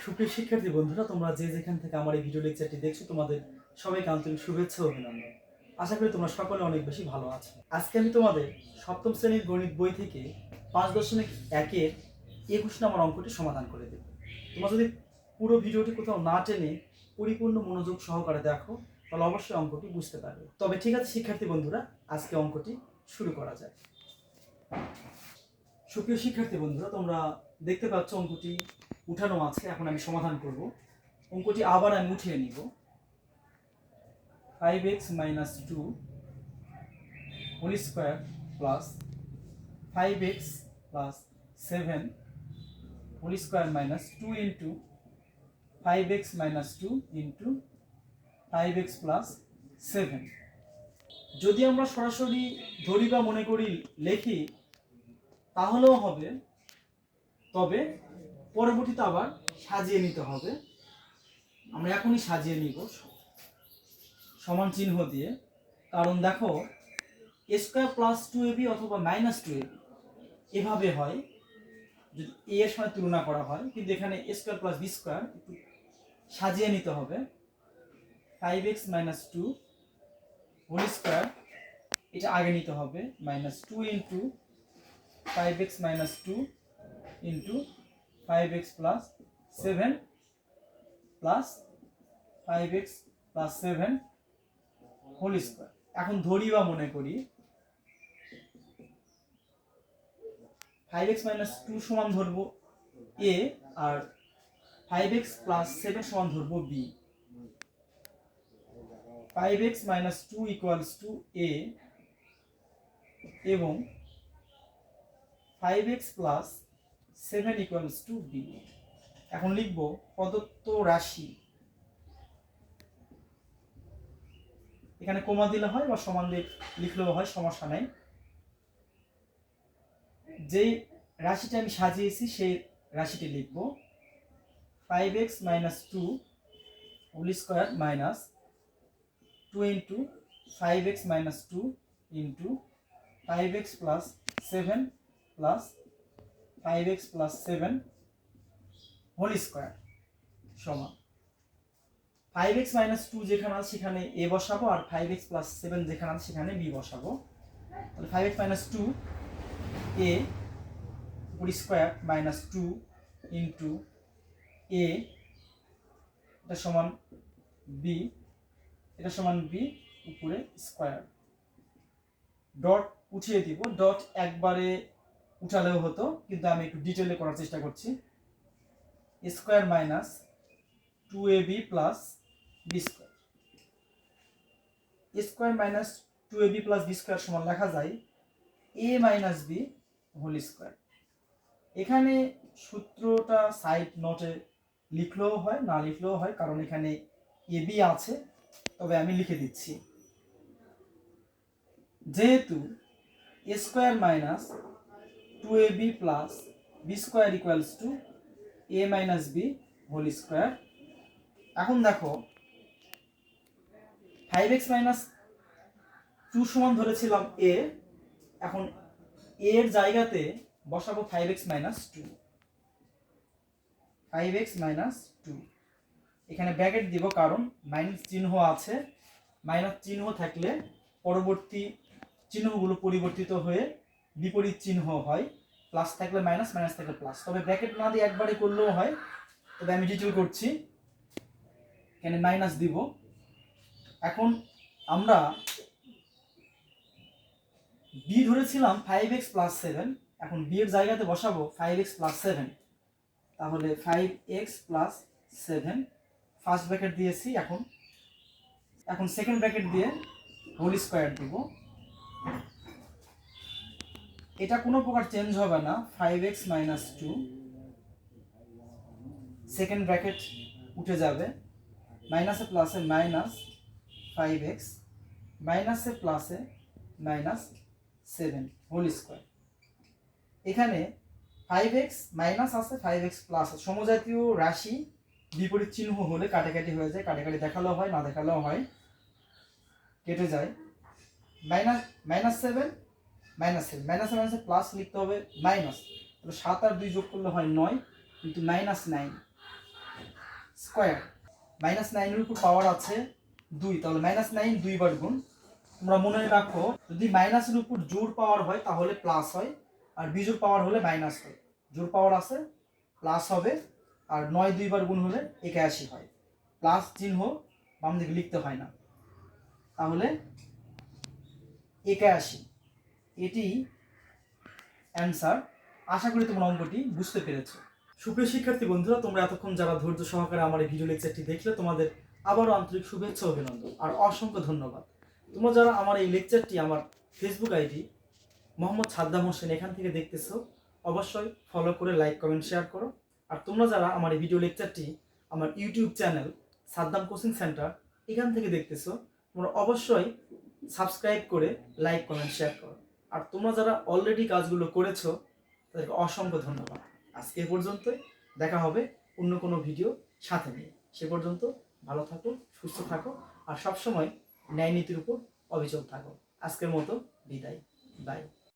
সুপ্রিয় শিক্ষার্থী বন্ধুরা, তোমরা যে যেখান থেকে আমার এই ভিডিও লেকচারটি দেখছো, তোমাদের সবাইকে আন্তরিক শুভেচ্ছা ও অভিনন্দন। আশা করি তোমরা সকলে অনেক বেশি ভালো আছো। আজকে আমি তোমাদের সপ্তম শ্রেণীর গণিত বই থেকে 5.1-এর 21 নম্বর অঙ্কটি সমাধান করে দেব। তোমরা যদি পুরো ভিডিওটি কোথাও না টেনে পরিপূর্ণ মনোযোগ সহকারে দেখো, তাহলে অবশ্যই অঙ্কটি বুঝতে পারবে। তবে ঠিক আছে শিক্ষার্থী বন্ধুরা, আজকে অঙ্কটি শুরু করা যায়। সুপ্রিয় শিক্ষার্থী বন্ধুরা, তোমরা দেখতে পাচ্ছ অঙ্কটি উঠানো আছে। এখন আমি সমাধান করব। অঙ্কটি আবার আমি উঠিয়ে নিব। 5x - 2 whole square plus 5x plus 7 whole square minus 2 into 5x - 2 into 5x plus 7। যদি আমরা সরাসরি ধরি বা মনে করি লেখি তাহলেও হবে, তবে পরবর্তীতে আবার সাজিয়ে নিতে হবে। আমরা এখনই সাজিয়ে নিব সমান চিহ্ন দিয়ে। কারণ দেখো, a স্কয়ার প্লাস 2ab অথবা মাইনাস 2ab এভাবে হয় যদি a এর সঙ্গে তুলনা করা হয়, কিন্তু এখানে a square plus b square একটু সাজিয়ে নিতে হবে। 5x - 2 হোল স্কয়ার এটা আগে নিতে হবে, minus 2 into 5x - 2 into 5x plus 7 plus 5x plus 7 whole square. এখন ধরি বা মনে করি 5x - 2 সমান ধরবো a, আর 5x প্লাস 7 সমান ধরবো b। 5x - 2 equals to a এবং 5x plus 7 equals to b। এখন লিখব প্রদত্ত রাশি, এখানে কমা দিলে হয় বা সমান দিয়ে লিখলেও হয়, সমস্যা নাই। যেই রাশিটা আমি সাজিয়েছি সেই রাশিটি লিখব। 5x - 2 whole square minus 2 into 5x - 2 into 5x plus 7 plus 5x plus 7 whole square সমান 5x - 2 যেখানে আছে সেখানে a বসাবো, আর 5x প্লাস 7 যেখানে আছে সেখানে b বসাবো। তাহলে 5x - 2 a whole square minus 2 into a এটা সমান b, এটা সমান b উপরে স্কয়ার। ডট উঠিয়ে দিব। ডট একবারে উঠালেও হতো, কিন্তু আমি একটু ডিটেইলে করার চেষ্টা করছি। a square minus 2ab plus b square. a square minus 2ab plus b square সমান লেখা যায় a minus b whole square. এখানে সূত্রটা সাইড নোটে লিখলেও হয়, না লিখলেও হয়, কারণ এখানে ab আছে, তবে আমি লিখে দিচ্ছি। যেহেতু a square minus 2ab plus b square equals to a minus b whole square. এখন দেখো 5x - 2 সমান ধরেছিলাম a, এখন a এর জায়গাতে বসাবো 5x - 2। 5x - 2 এখানে ব্র্যাকেট দিব, কারণ মাইনাস চিহ্ন আছে। মাইনাস চিহ্ন থাকলে পরবর্তী চিহ্নগুলো পরিবর্তিত হয়ে বিপরীত চিহ্ন হয়। প্লাস থাকলে মাইনাস, মাইনাস থাকলে প্লাস। তবে ব্র্যাকেট না দিয়ে একবারে করলেও হয়, তবে আমি ডিটেইল করছি। এখানে মাইনাস দিব। এখন আমরা b ধরেছিলাম 5x প্লাস 7, এখন b এর জায়গাতে বসাবো 5x প্লাস 7। তাহলে 5x প্লাস 7 ফার্স্ট ব্র্যাকেট দিয়েছি, এখন সেকেন্ড ব্র্যাকেট দিয়ে হোল স্কয়ার দিব। এটা কোনো প্রকার চেঞ্জ হবে না। 5x - 2 সেকেন্ড ব্র্যাকেট উঠে যাবে, মাইনাসে প্লাসে মাইনাস 5x, মাইনাসে প্লাসে মাইনাস 7 হোল স্কয়ার। এখানে 5x মাইনাস আছে, 5x প্লাস আছে। সমজাতীয় রাশি বিপরীত চিহ্ন হলে কাটাকাটি হয়ে যায়। কাটাকাটি দেখালেও হয়, না দেখালেও হয়, কেটে যায়। মাইনাস মাইনাস 7 মাইনাস 7, মাইনাসে মাইনাসে প্লাস লিখতে হবে মাইনাস। তাহলে 7 আর 2 যোগ করলে হয় 9, কিন্তু মাইনাস 9। স্কোয়ার, -9 এর উপর পাওয়ার আছে 2, তাহলে -9 দুইবার গুণ। তোমরা মনে রাখো যদি মাইনাসের উপর জোড় পাওয়ার হয় তাহলে প্লাস হয়, আর বিজোড় পাওয়ার হলে মাইনাস হয়। জোড় পাওয়ার আছে প্লাস হবে, আর 9 দুইবার গুণ হলে 81 হয়। প্লাস চিহ্ন বাম দিকে লিখতে হয় না, তাহলে 81 এটি অ্যান্সার। আশা করি তোমরা অঙ্কটি বুঝতে পেরেছো। সুপ্রিয় শিক্ষার্থী বন্ধুরা, তোমরা এতক্ষণ যারা ধৈর্য সহকারে আমার এই ভিডিও লেকচারটি দেখলে তোমাদের আবারও আন্তরিক শুভেচ্ছা অভিনন্দন আর অসংখ্য ধন্যবাদ। তোমরা যারা আমার এই লেকচারটি আমার ফেসবুক আইডি মোহাম্মদ সাদ্দাম হোসেন এখান থেকে দেখতেছো, অবশ্যই ফলো করে লাইক কমেন্ট শেয়ার করো। আর তোমরা যারা আমার এই ভিডিও লেকচারটি আমার YouTube channel Saddam coaching centre এখান থেকে দেখতেছো, তোমরা অবশ্যই সাবস্ক্রাইব করে লাইক কমেন্ট শেয়ার করো। আর তোমরা যারা অলরেডি কাজগুলো করেছো তাদেরকে অসংখ্য ধন্যবাদ। আজকে এ পর্যন্তই, দেখা হবে অন্য কোনো ভিডিও সাথে নিয়ে। সে পর্যন্ত ভালো থাকো, সুস্থ থাকো, আর সবসময় ন্যায় নীতির উপর অবিচল থাকো। আজকের মতো বিদায়, বাই।